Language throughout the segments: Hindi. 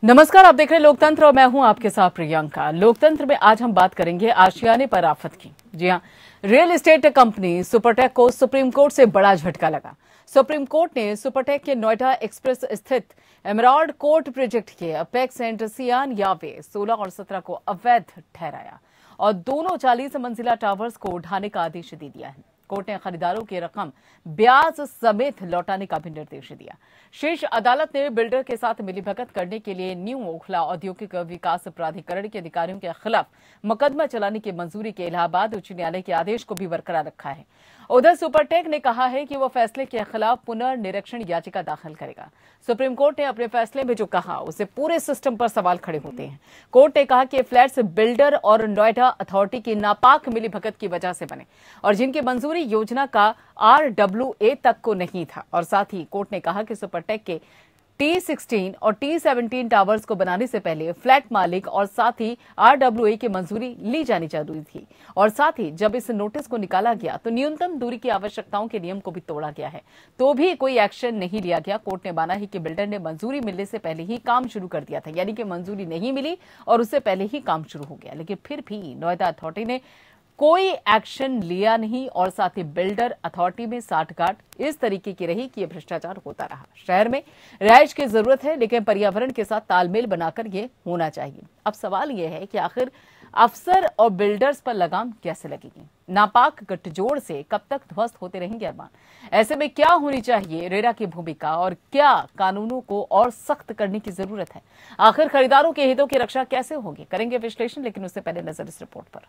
नमस्कार, आप देख रहे हैं लोकतंत्र और मैं हूं आपके साथ प्रियंका। लोकतंत्र में आज हम बात करेंगे आशियाने पर आफत की। जी हां, रियल एस्टेट कंपनी सुपरटेक को सुप्रीम कोर्ट से बड़ा झटका लगा। सुप्रीम कोर्ट ने सुपरटेक के नोएडा एक्सप्रेस स्थित एमराल्ड कोर्ट प्रोजेक्ट के अपेक्स एंड सियान यावे 16 और 17 को अवैध ठहराया और दोनों 40 मंजिला टावर्स को उठाने का आदेश दे दिया है। कोर्ट ने खरीदारों की रकम ब्याज समेत लौटाने का भी निर्देश दिया। शीर्ष अदालत ने बिल्डर के साथ मिलीभगत करने के लिए न्यू ओखला औद्योगिक विकास प्राधिकरण के अधिकारियों के खिलाफ मुकदमा चलाने की मंजूरी के इलाहाबाद उच्च न्यायालय के आदेश को भी बरकरार रखा है। उधर सुपरटेक ने कहा है कि वह फैसले के खिलाफ पुनर्निरीक्षण याचिका दाखिल करेगा। सुप्रीम कोर्ट ने अपने फैसले में जो कहा उससे पूरे सिस्टम पर सवाल खड़े होते हैं। कोर्ट ने कहा कि फ्लैट्स बिल्डर और नोएडा अथॉरिटी की नापाक मिलीभगत की वजह से बने और जिनकी मंजूरी योजना का RWA तक को नहीं था। और साथ ही कोर्ट ने कहा कि सुपरटेक के T16 और T17 टावर्स को बनाने से पहले फ्लैट मालिक और साथ ही RWA की मंजूरी ली जानी जरूरी थी। और साथ ही जब इस नोटिस को निकाला गया तो न्यूनतम दूरी की आवश्यकताओं के नियम को भी तोड़ा गया है, तो भी कोई एक्शन नहीं लिया गया। कोर्ट ने माना है कि बिल्डर ने मंजूरी मिलने से पहले ही काम शुरू कर दिया था, यानी कि मंजूरी नहीं मिली और उससे पहले ही काम शुरू हो गया, लेकिन फिर भी नोएडा अथॉरिटी ने कोई एक्शन लिया नहीं और साथ ही बिल्डर अथॉरिटी में साठगांठ इस तरीके की रही कि यह भ्रष्टाचार होता रहा। शहर में रिहाइश की जरूरत है, लेकिन पर्यावरण के साथ तालमेल बनाकर ये होना चाहिए। अब सवाल यह है कि आखिर अफसर और बिल्डर्स पर लगाम कैसे लगेगी? नापाक गठजोड़ से कब तक ध्वस्त होते रहेंगे अरमान? ऐसे में क्या होनी चाहिए रेरा की भूमिका और क्या कानूनों को और सख्त करने की जरूरत है? आखिर खरीदारों के हितों की रक्षा कैसे होगी? करेंगे विश्लेषण, लेकिन उससे पहले नजर इस रिपोर्ट पर।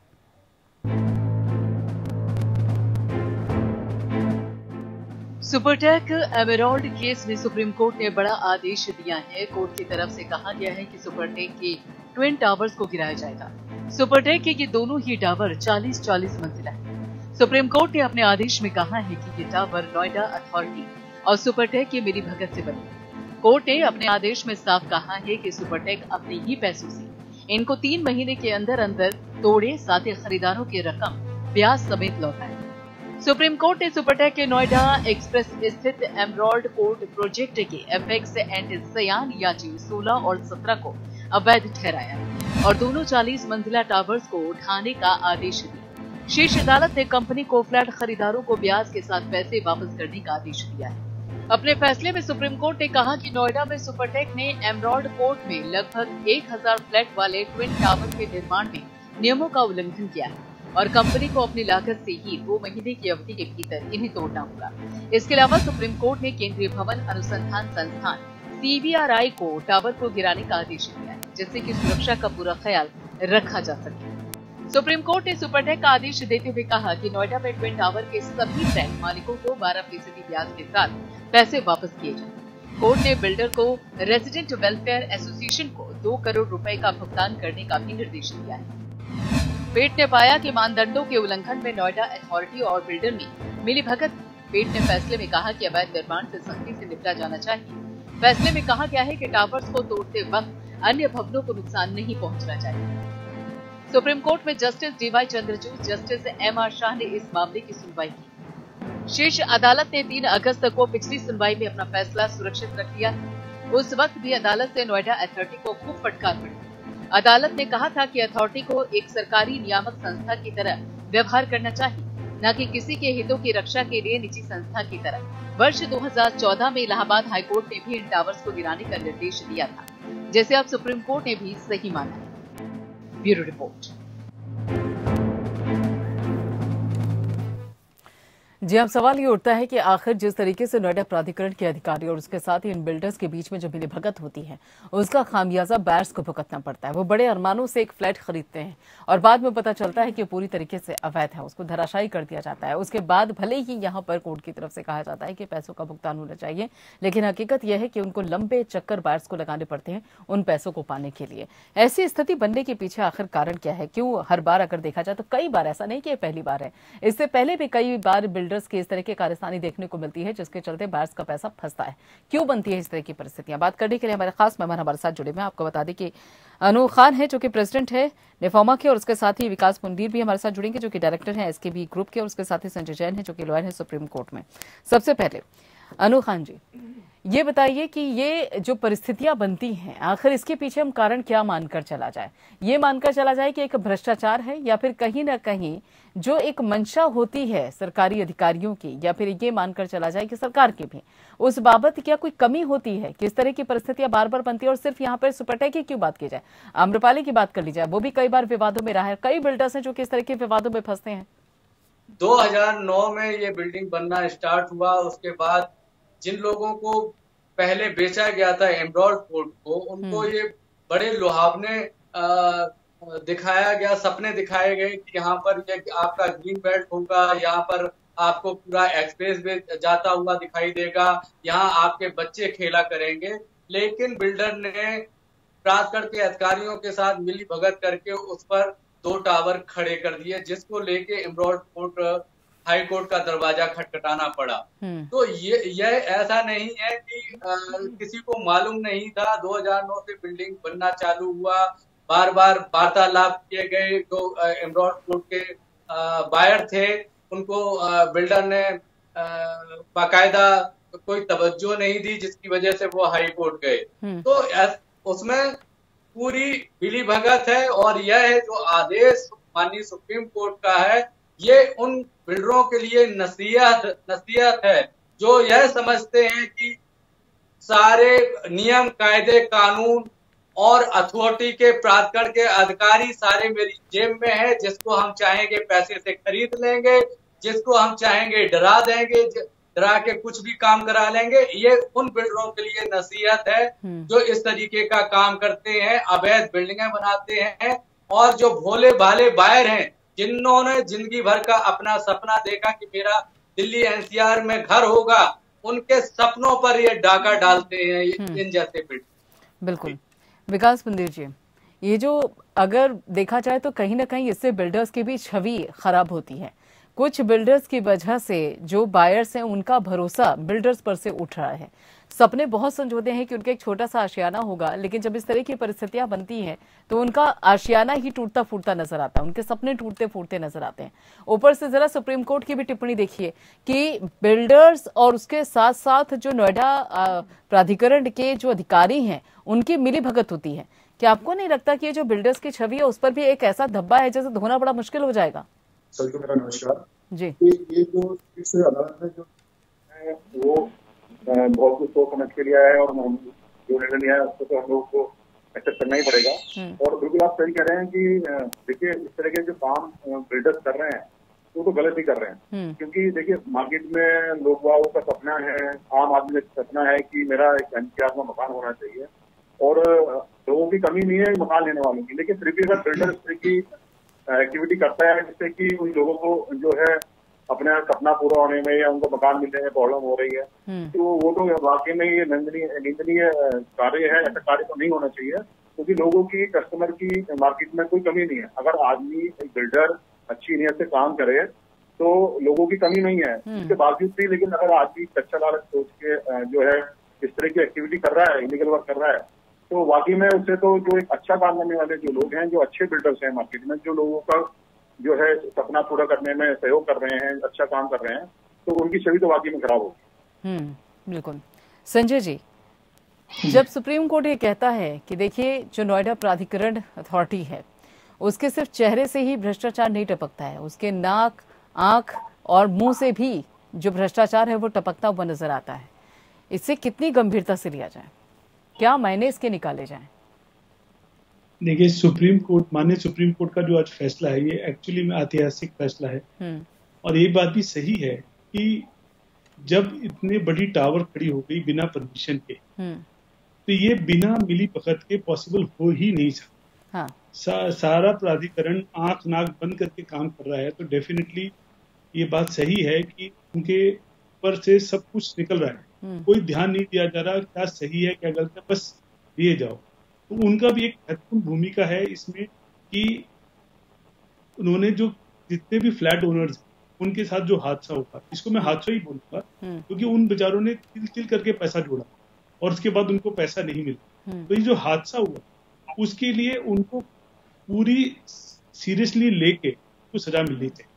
सुपरटेक एमराल्ड केस में सुप्रीम कोर्ट ने बड़ा आदेश दिया है। कोर्ट की तरफ से कहा गया है कि सुपरटेक के ट्विन टावर्स को गिराया जाएगा। सुपरटेक के ये दोनों ही टावर 40-40 मंजिला है। सुप्रीम कोर्ट ने अपने आदेश में कहा है कि ये टावर नोएडा अथॉरिटी और सुपरटेक के मिलीभगत से बने। कोर्ट ने अपने आदेश में साफ कहा है कि सुपरटेक अपने ही पैसों से इनको 3 महीने के अंदर अंदर तोड़े, साथ ही खरीदारों की रकम ब्याज समेत लौटाए। सुप्रीम कोर्ट ने सुपरटेक के नोएडा एक्सप्रेस स्थित एमराल्ड कोर्ट प्रोजेक्ट के एपेक्स एंड सियान याची 16 और 17 को अवैध ठहराया और दोनों 40 मंजिला टावर्स को उठाने का आदेश दिया। शीर्ष अदालत ने कंपनी को फ्लैट खरीदारों को ब्याज के साथ पैसे वापस करने का आदेश दिया है। अपने फैसले में सुप्रीम कोर्ट ने कहा कि नोएडा में सुपरटेक ने एमराल्ड कोर्ट में लगभग 1000 फ्लैट वाले ट्विन टावर के निर्माण में नियमों का उल्लंघन किया है और कंपनी को अपनी लागत से ही 2 महीने की अवधि के भीतर इन्हें तोड़ना होगा। इसके अलावा सुप्रीम कोर्ट ने केंद्रीय भवन अनुसंधान संस्थान CBRI को टावर को गिराने का आदेश दिया है, जिससे कि सुरक्षा का पूरा ख्याल रखा जा सके। सुप्रीम कोर्ट ने सुपरटेक का आदेश देते हुए कहा कि नोएडा में ट्विन टावर के सभी फ्लैट मालिकों को 12% ब्याज के साथ पैसे वापस किए जाए। कोर्ट ने बिल्डर को रेजिडेंट वेलफेयर एसोसिएशन को 2 करोड़ रुपए का भुगतान करने का भी निर्देश दिया है। पीठ ने पाया कि मानदंडों के उल्लंघन में नोएडा अथॉरिटी और बिल्डर में मिलीभगत। पीठ ने फैसले में कहा कि अवैध निर्माण से सख्ती से निपटा जाना चाहिए। फैसले में कहा गया है कि टावर्स को तोड़ते वक्त अन्य भवनों को नुकसान नहीं पहुंचना चाहिए। सुप्रीम कोर्ट में justice DY Chandrachud, justice MR Shah ने इस मामले की सुनवाई की। शीर्ष अदालत ने 3 अगस्त को पिछली सुनवाई में अपना फैसला सुरक्षित रख लिया। उस वक्त भी अदालत से नोएडा अथॉरिटी को खूब फटकार पड़ी। अदालत ने कहा था कि अथॉरिटी को एक सरकारी नियामक संस्था की तरह व्यवहार करना चाहिए, न कि किसी के हितों की रक्षा के लिए निजी संस्था की तरह। वर्ष 2014 में इलाहाबाद हाईकोर्ट ने भी इन टावर्स को गिराने का निर्देश दिया था, जिसे अब सुप्रीम कोर्ट ने भी सही माना है। Bureau report. जी, अब सवाल ये उठता है कि आखिर जिस तरीके से नोएडा प्राधिकरण के अधिकारी और उसके साथ ही इन बिल्डर्स के बीच में जो मिलीभगत होती है उसका खामियाजा बायर्स को भुगतना पड़ता है। वो बड़े अरमानों से एक फ्लैट खरीदते हैं और बाद में पता चलता है कि पूरी तरीके से अवैध है, उसको धराशायी कर दिया जाता है। उसके बाद भले ही यहाँ पर कोर्ट की तरफ से कहा जाता है कि पैसों का भुगतान होना चाहिए, लेकिन हकीकत यह है कि उनको लंबे चक्कर बायर्स को लगाने पड़ते हैं उन पैसों को पाने के लिए। ऐसी स्थिति बनने के पीछे आखिर कारण क्या है? क्यों हर बार अगर देखा जाए तो कई बार, ऐसा नहीं कि पहली बार है, इससे पहले भी कई बार बिल्डर्स की इस तरह की कारस्तानी देखने को मिलती है, जिसके चलते बायर्स का पैसा फंसता है। क्यों बनती है इस तरह की परिस्थितियां? बात करने के लिए हमारे खास मेहमान हमारे साथ जुड़े हुए हैं। आपको बता दें कि अनु खान है जो कि प्रेसिडेंट है निफोमा के, और उसके साथ ही विकास मुंडीर भी हमारे साथ जुड़ेंगे जो कि डायरेक्टर हैं SKB ग्रुप के, और उसके साथ ही संजय जैन है जो कि लॉयर है सुप्रीम कोर्ट में। सबसे पहले अनु खान जी, ये बताइए कि ये जो परिस्थितियां बनती हैं, आखिर इसके पीछे हम कारण क्या मानकर चला जाए? ये मानकर चला जाए कि एक भ्रष्टाचार है, या फिर कहीं ना कहीं जो एक मंशा होती है सरकारी अधिकारियों की, या फिर ये मानकर चला जाए कि सरकार की भी उस बाबत क्या कोई कमी होती है कि इस तरह की परिस्थितियां बार बार बनती है? और सिर्फ यहाँ पर सुपरटेक की क्यों बात की जाए, आम्रपाली की बात कर ली जाए, वो भी कई बार विवादों में रहा है। कई बिल्डर्स हैं जो कि इस तरह के विवादों में फंसते हैं। 2009 में ये बिल्डिंग बनना स्टार्ट हुआ। उसके बाद जिन लोगों को पहले बेचा गया था एमराल्ड कोर्ट को, उनको ये बड़े लुभावने दिखाया गया, सपने दिखाए गए कि यहाँ पर ये आपका ग्रीन बेल्ट होगा, यहाँ पर आपको पूरा एक्सप्रेस वे जाता हुआ दिखाई देगा, यहाँ आपके बच्चे खेला करेंगे। लेकिन बिल्डर ने प्राधिकरण के अधिकारियों के साथ मिली भगत करके उस पर 2 टावर खड़े कर दिए, जिसको लेके एमराल्ड कोर्ट हाई कोर्ट का दरवाजा खटखटाना पड़ा। तो ये ऐसा नहीं है कि किसी को मालूम नहीं था। 2009 से बिल्डिंग बनना चालू हुआ, बार बार वार्तालाप किए गए। जो एमराल्ड कोर्ट के बायर थे उनको बिल्डर ने बाकायदा कोई तवज्जो नहीं दी, जिसकी वजह से वो हाई कोर्ट गए। तो उसमें पूरी मिली भगत है। और यह है जो आदेश माननीय सुप्रीम कोर्ट का है, ये उन बिल्डरों के लिए नसीहत है जो यह समझते हैं कि सारे नियम, कायदे, कानून और अथॉरिटी के प्राधिकरण के अधिकारी सारे मेरी जेब में है। जिसको हम चाहेंगे पैसे से खरीद लेंगे, जिसको हम चाहेंगे डरा देंगे, डरा के कुछ भी काम करा लेंगे। ये उन बिल्डरों के लिए नसीहत है जो इस तरीके का काम करते हैं, अवैध बिल्डिंगें बनाते हैं। और जो भोले भाले बायर हैं, जिन्होंने जिंदगी भर का अपना सपना देखा कि मेरा दिल्ली एनसीआर में घर होगा, उनके सपनों पर ये डाका डालते हैं इन जैसे बिल्डर। बिल्कुल विकास मंदिर जी, ये जो अगर देखा जाए तो कहीं ना कहीं इससे बिल्डर्स की भी छवि खराब होती है। कुछ बिल्डर्स की वजह से जो बायर्स हैं उनका भरोसा बिल्डर्स पर से उठ रहा है। सपने बहुत संजोते हैं कि उनका एक छोटा सा आशियाना होगा, लेकिन जब इस तरह की परिस्थितियां बनती हैं तो उनका आशियाना ही टूटता फूटता नजर आता है, उनके सपने टूटते फूटते नजर आते हैं। ऊपर से जरा सुप्रीम कोर्ट की भी टिप्पणी देखिए कि बिल्डर्स और उसके साथ साथ जो नोएडा प्राधिकरण के जो अधिकारी हैं उनकी मिली भगत होती है। क्या आपको नहीं लगता कि ये जो बिल्डर्स की छवि है उस पर भी एक ऐसा धब्बा है जैसे धोना बड़ा मुश्किल हो जाएगा? सर को मेरा नमस्कार जी। ये जो इस अदालत में जो है वो बहुत कुछ सोच समझ के लिया है, और जो निर्णय लिया है उसको तो हम लोग को एक्सेप्ट करना ही पड़ेगा। और बिल्कुल आप सही कह रहे हैं कि देखिए इस तरह के जो काम बिल्डर्स कर रहे हैं वो तो गलत ही कर रहे हैं। क्योंकि देखिए मार्केट में लोगों का सपना है, आम आदमी का सपना है कि मेरा एक एनसीआर में मकान होना चाहिए, और लोगों की कमी नहीं है मकान लेने वालों की। लेकिन फिर भी अगर बिल्डर इस तरह की एक्टिविटी करता है जिससे कि उन लोगों को जो है अपना सपना पूरा होने में या उनको मकान मिलने में प्रॉब्लम हो रही है, तो वो तो वाकई में ये निंदनीय कार्य है। ऐसा कार्य तो नहीं होना चाहिए, क्योंकि लोगों की, कस्टमर की मार्केट में कोई कमी नहीं है। अगर आदमी एक बिल्डर अच्छी नीयत से काम करे तो लोगों की कमी नहीं है। इसके बावजूद भी लेकिन अगर आदमी कच्चा लालच सोच के जो है इस तरह की एक्टिविटी कर रहा है, इलीगल वर्क कर रहा है, तो वाकई में उससे तो जो एक अच्छा काम करने वाले जो लोग हैं, जो अच्छे बिल्डर्स हैं मार्केट में, जो लोगों का जो है सपना पूरा करने में सहयोग कर रहे हैं, अच्छा काम कर रहे हैं, तो उनकी छवि तो वाकई में खराब होगी। बिल्कुल। संजय जी, जब सुप्रीम कोर्ट ये कहता है कि देखिए जो नोएडा प्राधिकरण अथॉरिटी है उसके सिर्फ चेहरे से ही भ्रष्टाचार नहीं टपकता है, उसके नाक, आंख और मुंह से भी जो भ्रष्टाचार है वो टपकता हुआ नजर आता है। इससे कितनी गंभीरता से लिया जाए, क्या मायने इसके निकाले जाएं? देखिए माननीय सुप्रीम कोर्ट का जो आज फैसला है ये एक्चुअली में ऐतिहासिक फैसला है। और ये बात भी सही है कि जब इतने बड़ी टावर खड़ी हो गई बिना परमिशन के, तो ये बिना मिली भगत के पॉसिबल हो ही नहीं सकता। हाँ। सारा प्राधिकरण आंख नाक बंद करके काम कर रहा है, तो डेफिनेटली ये बात सही है कि उनके ऊपर से सब कुछ निकल रहा है। कोई ध्यान नहीं दिया जा रहा क्या सही है क्या गलत है, बस दिए जाओ। तो उनका भी एक महत्वपूर्ण भूमिका है इसमें कि उन्होंने जो जितने भी फ्लैट ओनर्स उनके साथ जो हादसा हुआ, इसको मैं हादसा ही बोलूंगा, क्योंकि उन बेचारों ने तिल करके पैसा जोड़ा और उसके बाद उनको पैसा नहीं मिला। तो ये जो हादसा हुआ उसके लिए उनको पूरी सीरियसली लेके तो सजा मिलनी चाहिए।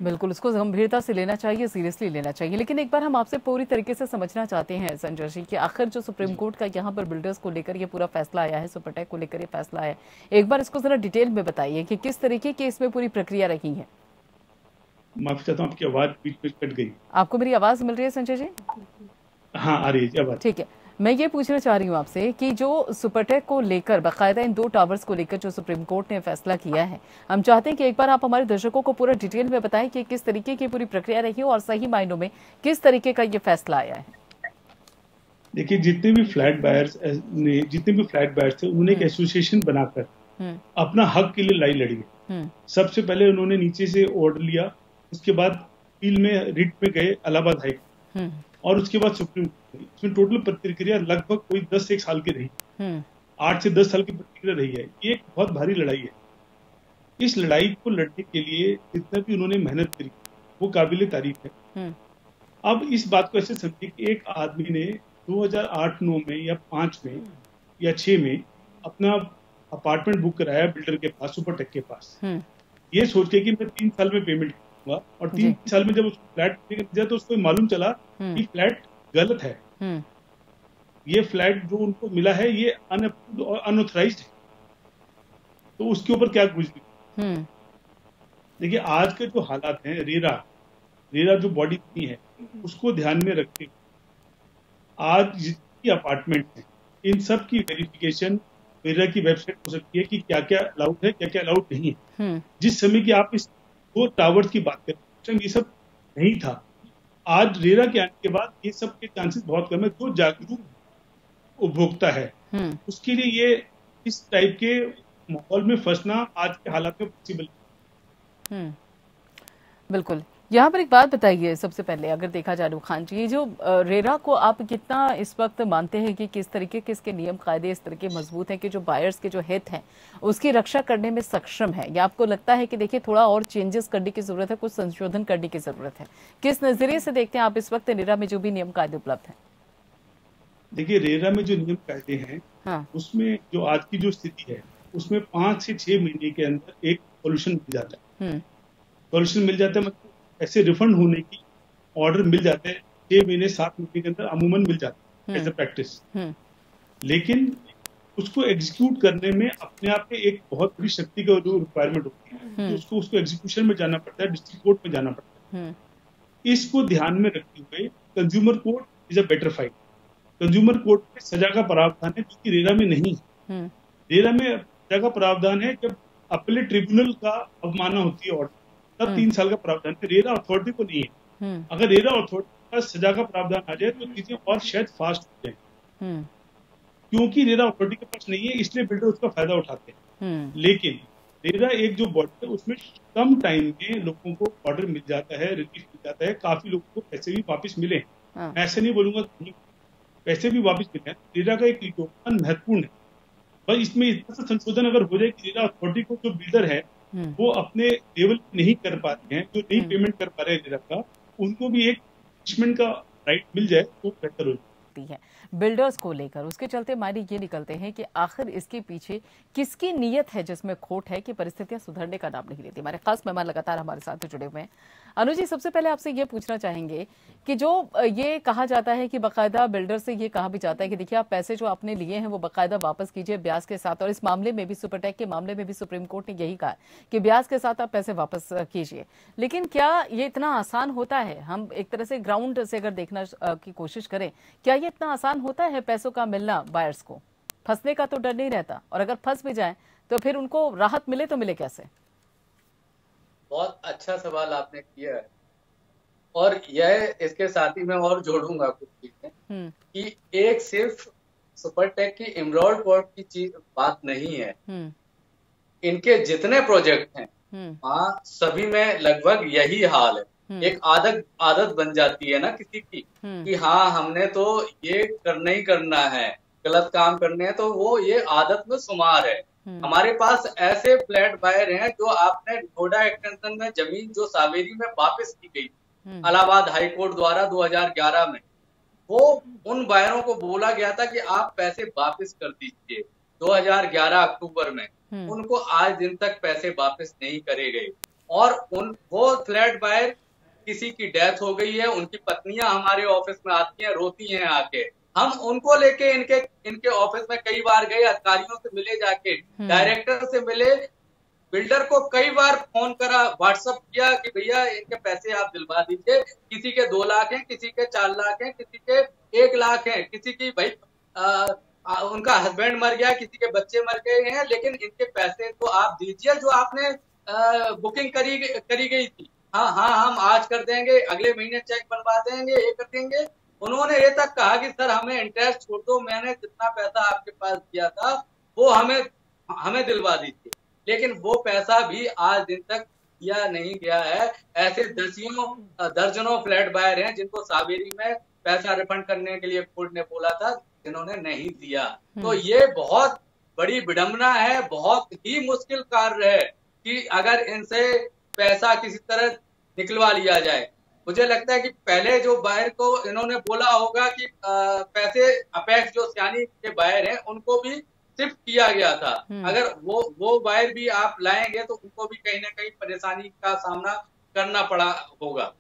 बिल्कुल, उसको गंभीरता से लेना चाहिए, सीरियसली लेना चाहिए। लेकिन एक बार हम आपसे पूरी तरीके से समझना चाहते हैं संजय जी कि आखिर जो सुप्रीम कोर्ट का यहाँ पर बिल्डर्स को लेकर ये पूरा फैसला आया है, सुपरटेक को लेकर ये फैसला आया है, एक बार इसको जरा डिटेल में बताइए कि किस तरीके की इसमें पूरी प्रक्रिया रही है। माफी चाहता हूँ, आपकी आवाज बीच में कट गई। आपको मेरी आवाज मिल रही है संजय जी? हाँ, आ रही है आवाज। ठीक है, मैं ये पूछना चाह रही हूँ आपसे कि जो सुपरटेक को लेकर बाकायदा इन 2 टावर्स को लेकर जो सुप्रीम कोर्ट ने फैसला किया है, हम चाहते हैं कि एक बार आप हमारे दर्शकों को पूरा डिटेल में बताएं कि किस तरीके की पूरी प्रक्रिया रही और सही मायनों में किस तरीके का ये फैसला आया है। देखिए, जितने भी फ्लैट बायर्स थे उन्होंने एक एसोसिएशन बनाकर अपना हक के लिए लड़ाई लड़ी है। सबसे पहले उन्होंने नीचे से ऑर्डर लिया, उसके बाद अपील में रिट में गए इलाहाबाद हाई कोर्ट, और उसके बाद सुप्रीम कोर्ट। इसमें टोटल प्रक्रिया लगभग कोई 10 से 1 साल की रही, 8 से 10 साल की प्रक्रिया रही है। ये एक बहुत भारी लड़ाई है। इस लड़ाई को लड़ने के लिए जितना भी उन्होंने मेहनत करी वो काबिले तारीफ है। अब इस बात को ऐसे समझिए कि एक आदमी ने 2008-9 में या 5 में या 6 में अपना अपार्टमेंट बुक कराया बिल्डर के पास, सुपरटेक के पास, ये सोच के कि मैं 3 साल में पेमेंट करूंगा, और 3 साल में जब उसको फ्लैट दिया तो उसको मालूम चला कि फ्लैट गलत है। ये फ्लैट जो उनको मिला है ये अनअप्रूव्ड और अनऑथराइज्ड है, तो उसके ऊपर क्या गुजरी। देखिए, आज के जो हालात हैं, रेरा जो बॉडी बनी है उसको ध्यान में रखते आज जितनी अपार्टमेंट है इन सब की वेरिफिकेशन रेरा की वेबसाइट हो सकती है कि क्या क्या अलाउड है, क्या क्या अलाउड नहीं है। जिस समय की आप इस 2 टावर्स की बात करें, ये सब नहीं था। आज रेरा के आने के बाद ये सब के चांसेस बहुत कम है। जो जागरूक उपभोक्ता है उसके लिए ये इस टाइप के माहौल में फंसना आज के हालात में पॉसिबल। बिल्कुल। यहाँ पर एक बात बताइए सबसे पहले, अगर देखा जाए खान जी, ये जो रेरा को आप कितना इस वक्त मानते हैं कि किस तरीके के इसके नियम कायदे इस तरह के मजबूत हैं कि जो बायर्स के जो हित हैं उसकी रक्षा करने में सक्षम है, या आपको लगता है कि देखिए थोड़ा और चेंजेस करने की जरूरत है, कुछ संशोधन करने की जरूरत है? किस नजरिए से देखते हैं आप इस वक्त रेरा में जो भी नियम कायदे उपलब्ध है? देखिए, रेरा में जो नियम कायदे हैं उसमें जो आज की जो स्थिति है उसमें 5 से 6 महीने के अंदर एक सॉल्यूशन मिल जाता है। सॉल्यूशन मिल जाता है मतलब ऐसे रिफंड होने की ऑर्डर मिल जाते हैं 6 महीने 7 महीने के अंदर अमूमन मिल जाते हैं एज ए प्रैक्टिस। लेकिन उसको एग्जीक्यूट करने में अपने आप में एक बहुत बड़ी शक्ति का जो रिक्वायरमेंट होती है, तो उसको एग्जीक्यूशन में जाना पड़ता है, डिस्ट्रिक्ट कोर्ट में जाना पड़ता है। इसको ध्यान में रखते हुए consumer court is a better fight. Consumer court में सजा का प्रावधान है, जो कि रेरा में नहीं है। रेरा में सजा का प्रावधान है जब अपीलेट ट्रिब्यूनल का अवमानना होती है ऑर्डर, तब 3 साल का प्रावधान है। रेरा अथॉरिटी को नहीं है। अगर रेरा अथॉरिटी का सजा का प्रावधान आ जाए तो चीजें और शायद फास्ट हो जाए। क्योंकि रेरा अथॉरिटी के पास नहीं है इसलिए बिल्डर उसका फायदा उठाते हैं। लेकिन रेरा एक जो बॉडी है उसमें कम टाइम में लोगों को ऑर्डर मिल जाता है, रिलीफ मिल जाता है, काफी लोगों को पैसे भी वापस मिले। मैं ऐसे नहीं बोलूंगा कि पैसे भी वापस मिले हैं। रेरा का एक योगदान महत्वपूर्ण है। बस इसमें इतना सा संशोधन अगर हो जाए कि रेरा अथॉरिटी को जो बिल्डर है वो अपने लेवल नहीं कर पाते हैं, जो नहीं पेमेंट कर पा रहे हैं रेरा का, उनको भी एक पनिशमेंट का राइट मिल जाए तो बेहतर हो जाए। बिल्डर्स को लेकर उसके चलते मायने ये निकलते हैं कि आखिर इसके पीछे किसकी नीयत है जिसमें खोट है कि परिस्थितियां सुधरने का नाम नहीं लेती। हमारे खास मेहमान लगातार हमारे साथ जुड़े हुए हैं। अनुज जी, सबसे पहले आपसे ये पूछना चाहेंगे कि जो ये कहा जाता है कि बाकायदा बिल्डर से ये कहा भी जाता है कि देखिए आप पैसे जो आपने लिए हैं वो बाकायदा वापस कीजिए ब्याज के साथ, और इस मामले में भी सुपरटेक के मामले में भी सुप्रीम कोर्ट ने यही कहा कि ब्याज के साथ आप पैसे वापस कीजिए। लेकिन क्या ये इतना आसान होता है? हम एक तरह से ग्राउंड से अगर देखना की कोशिश करें, क्या ये इतना आसान होता है पैसों का मिलना? बायर्स को फंसने का तो डर नहीं रहता, और अगर फंस भी जाए तो फिर उनको राहत मिले तो मिले कैसे? बहुत अच्छा सवाल आपने किया है, और यह इसके साथ ही मैं और जोड़ूंगा कुछ चीजें कि एक सिर्फ सुपरटेक की एमराल्ड कोर्ट की चीज बात नहीं है। इनके जितने प्रोजेक्ट हैं सभी में लगभग यही हाल है। एक आदत बन जाती है ना किसी की कि हाँ हमने तो ये करना ही करना है, गलत काम करने हैं, तो वो ये आदत में शुमार है। हमारे पास ऐसे फ्लैट बायर हैं जो आपने नोएडा एक्सटेंशन में जमीन जो सावेरी में वापस की गई इलाहाबाद हाई कोर्ट द्वारा 2011 में, वो उन बायरों को बोला गया था कि आप पैसे वापस कर दीजिए 2011 अक्टूबर में। उनको आज दिन तक पैसे वापस नहीं करे गए, और वो फ्लैट बायर किसी की डेथ हो गई है, उनकी पत्नियां हमारे ऑफिस में आती हैं, रोती हैं आके। हम उनको लेके इनके ऑफिस में कई बार गए, अधिकारियों से मिले, जाके डायरेक्टर से मिले, बिल्डर को कई बार फोन करा, व्हाट्सएप किया कि भैया इनके पैसे आप दिलवा दीजिए। किसी के 2 लाख हैं, किसी के 4 लाख हैं, किसी के 1 लाख हैं, किसी की भाई उनका हस्बैंड मर गया, किसी के बच्चे मर गए हैं, लेकिन इनके पैसे तो आप दीजिए जो आपने बुकिंग करी गई थी। हाँ हम आज कर देंगे, अगले महीने चेक बनवा देंगे, ये कर देंगे। उन्होंने ये तक कहा कि सर हमें इंटरेस्ट छोड़ दो, मैंने जितना पैसा आपके पास दिया था वो हमें दिलवा दीजिए। लेकिन वो पैसा भी आज दिन तक दिया नहीं गया है। ऐसे दर्जनों फ्लैट बायर हैं जिनको सावेरी में पैसा रिफंड करने के लिए कोर्ट ने बोला था, जिन्होंने नहीं दिया। तो ये बहुत बड़ी विडंबना है, बहुत ही मुश्किल कार्य है कि अगर इनसे पैसा किसी तरह निकलवा लिया जाए। मुझे लगता है कि पहले जो बायर को इन्होंने बोला होगा कि पैसे अपेक्स जो सियानी के बायर हैं उनको भी शिफ्ट किया गया था। अगर वो बायर भी आप लाएंगे तो उनको भी कहीं ना कहीं परेशानी का सामना करना पड़ा होगा।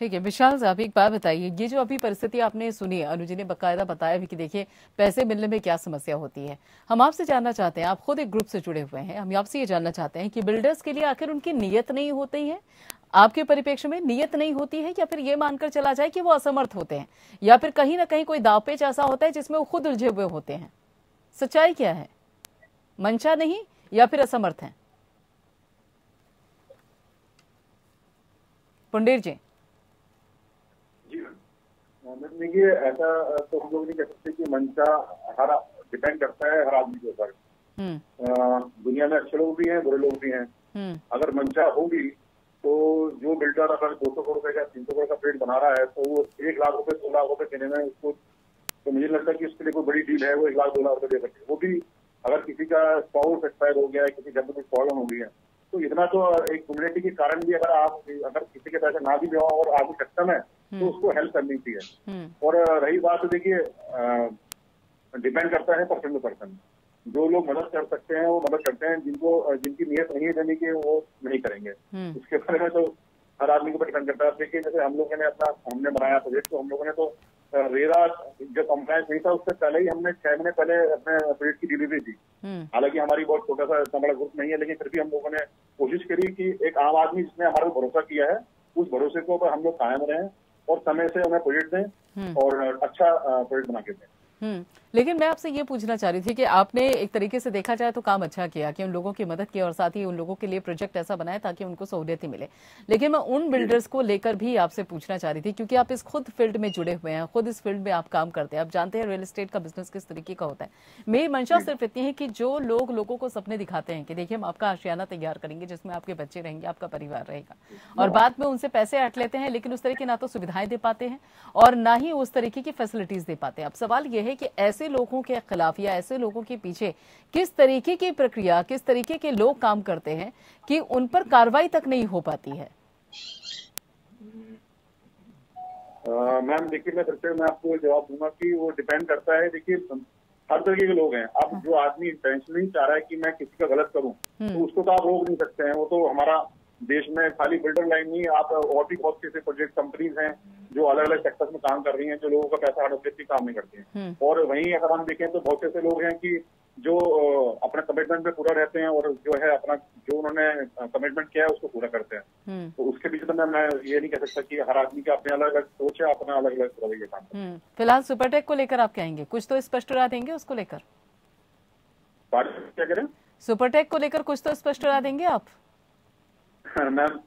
ठीक है विशाल साहब, एक बात बताइए, ये जो अभी परिस्थिति आपने सुनी, अनुजी ने बकायदा बताया भी कि देखिए पैसे मिलने में क्या समस्या होती है। हम आपसे जानना चाहते हैं, आप खुद एक ग्रुप से जुड़े हुए हैं, हम आपसे ये जानना चाहते हैं कि बिल्डर्स के लिए आखिर उनकी नीयत नहीं होती है, आपके परिप्रेक्ष्य में नीयत नहीं होती है, या फिर ये मानकर चला जाए कि वो असमर्थ होते हैं, या फिर कहीं ना कहीं कोई दावपेच ऐसा होता है जिसमें वो खुद उलझे हुए होते हैं? सच्चाई क्या है, मंशा नहीं या फिर असमर्थ है? पुंडेर जी। देखिए ऐसा तो हम लोग नहीं कह सकते कि मंशा हर डिपेंड करता है हर आदमी के ऊपर। दुनिया में अच्छे लोग भी हैं, बुरे लोग भी हैं। अगर मंशा होगी तो जो बिल्डर अगर 200 करोड़ रुपए का 300 करोड़ का प्लेट बना रहा है तो वो 1 लाख रुपए 2 लाख रुपए देने में उसको, तो मुझे लगता है कि उसके लिए कोई बड़ी डील है, वो 1 लाख 2 लाख रुपए दे सकते हैं। वो भी अगर किसी का स्पाउस एक्सपायर हो गया है, किसी घर में कोई प्रॉब्लम हो गई है, तो इतना तो एक कम्युनिटी के कारण भी अगर किसी के पैसे ना भी दे और आगे सक्षम है तो उसको हेल्प करनी चाहिए। और रही बात, देखिए डिपेंड करता है पर्सन टू पर्सन। जो लोग मदद कर सकते हैं वो मदद करते हैं, जिनकी नीयत नहीं है देने की वो नहीं करेंगे। उसके बारे में तो हर आदमी के ऊपर डिपेंड करता है। देखिए जैसे हम लोगों ने हमने बनाया प्रोजेक्ट, तो हम लोगों ने तो रेरा जो कंप्लायंस नहीं था उससे पहले ही हमने 6 महीने पहले अपने प्रोजेक्ट की डिलीवरी दी। हालांकि हमारी बहुत छोटा सा इतना बड़ा ग्रुप नहीं है, लेकिन फिर भी हम लोगों ने कोशिश करी कि एक आम आदमी जिसने हमारे को भरोसा किया है उस भरोसे को ऊपर हम लोग कायम रहें और समय से उन्हें प्रोजेक्ट दें और अच्छा प्रोजेक्ट बना के दें। लेकिन मैं आपसे ये पूछना चाह रही थी कि आपने एक तरीके से देखा जाए तो काम अच्छा किया कि उन लोगों की मदद की और साथ ही उन लोगों के लिए प्रोजेक्ट ऐसा बनाया ताकि उनको सहूलियत मिले। लेकिन मैं उन बिल्डर्स को लेकर भी आपसे पूछना चाह रही थी, क्योंकि आप इस खुद फील्ड में जुड़े हुए हैं, खुद इस फील्ड में आप काम करते हैं, आप जानते हैं रियल एस्टेट का बिजनेस किस तरीके का होता है। मेरी मंशा सिर्फ इतनी है कि जो लोगों को सपने दिखाते हैं कि देखिए हम आपका आशियाना तैयार करेंगे जिसमें आपके बच्चे रहेंगे, आपका परिवार रहेगा, और बाद में उनसे पैसे ऐंठ लेते हैं, लेकिन उस तरह की ना तो सुविधाएं दे पाते हैं और ना ही उस तरीके की फैसिलिटीज दे पाते हैं। अब सवाल यह है कि ऐसे लोगों के खिलाफ या ऐसे लोगों के पीछे किस तरीके की प्रक्रिया, किस तरीके के लोग काम करते हैं कि उन पर कार्रवाई तक नहीं हो पाती है? मैम देखिए मैं आपको जवाब दूंगा कि वो डिपेंड करता है। देखिए हर तरीके के लोग हैं। अब जो आदमी इंटेंशनली चाह रहा है कि मैं किसी का गलत करूं तो उसको तो आप रोक नहीं सकते हैं। वो तो हमारा देश में खाली बिल्डर लाइन नहीं, आप और भी बहुत से प्रोजेक्ट कंपनीज हैं जो अलग अलग सेक्टर्स में काम कर रही हैं, जो लोगों का पैसा हड़प लेती काम नहीं करती हैं। और वहीं अगर हम देखें तो बहुत से ऐसे लोग हैं कि जो अपने कमिटमेंट पे पूरा रहते हैं और जो है अपना जो उन्होंने कमिटमेंट किया है उसको पूरा करते हैं। तो उसके बीच में मैं ये नहीं कह सकता कि हर आदमी का अपने अलग अलग सोच है, अपना अलग अलग रवैया काम। फिलहाल सुपरटेक को लेकर आप कहेंगे, कुछ तो स्पष्ट राय देंगे उसको लेकर? क्या करें? सुपरटेक को लेकर कुछ तो स्पष्ट राय देंगे आप? मैम